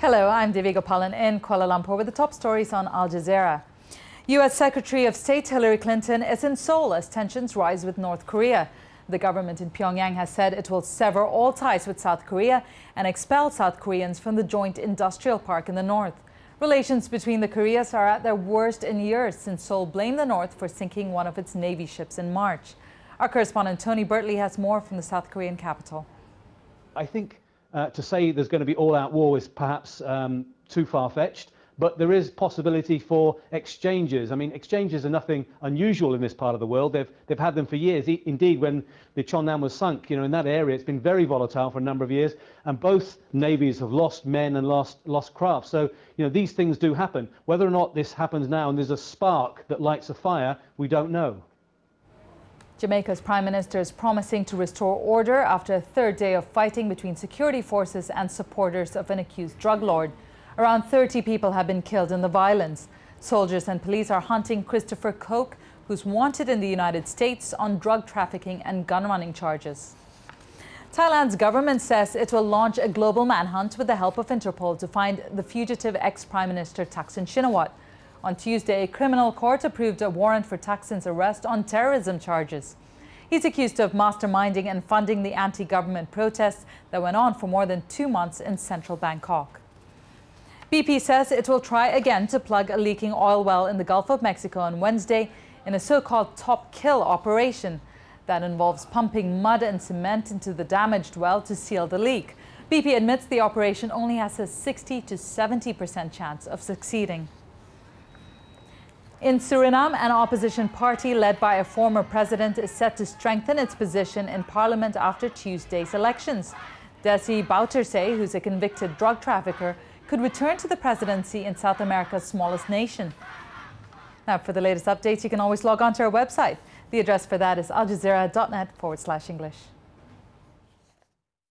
Hello, I'm Devi Gopalan in Kuala Lumpur with the top stories on Al Jazeera. U.S. Secretary of State Hillary Clinton is in Seoul as tensions rise with North Korea. The government in Pyongyang has said it will sever all ties with South Korea and expel South Koreans from the joint industrial park in the north. Relations between the Koreas are at their worst in years since Seoul blamed the north for sinking one of its Navy ships in March. Our correspondent Tony Bertley has more from the South Korean capital. I think to say there's going to be all-out war is perhaps too far-fetched, but there is possibility for exchanges. I mean, exchanges are nothing unusual in this part of the world. They've had them for years. Indeed, when the Cheonan was sunk, in that area, it's been very volatile for a number of years, and both navies have lost men and lost craft. So, these things do happen. Whether or not this happens now and there's a spark that lights a fire, we don't know. Jamaica's Prime Minister is promising to restore order after a third day of fighting between security forces and supporters of an accused drug lord. Around 30 people have been killed in the violence. Soldiers and police are hunting Christopher Koch, who's wanted in the United States on drug trafficking and gun-running charges. Thailand's government says it will launch a global manhunt with the help of Interpol to find the fugitive ex-Prime Minister Thaksin Shinawatra. On Tuesday, a criminal court approved a warrant for Thaksin's arrest on terrorism charges. He's accused of masterminding and funding the anti-government protests that went on for more than 2 months in central Bangkok. BP says it will try again to plug a leaking oil well in the Gulf of Mexico on Wednesday in a so-called top kill operation that involves pumping mud and cement into the damaged well to seal the leak. BP admits the operation only has a 60 to 70% chance of succeeding. In Suriname, an opposition party led by a former president is set to strengthen its position in parliament after Tuesday's elections. Desi Bouterse, who's a convicted drug trafficker, could return to the presidency in South America's smallest nation. Now, for the latest updates, you can always log on to our website. The address for that is aljazeera.net/English.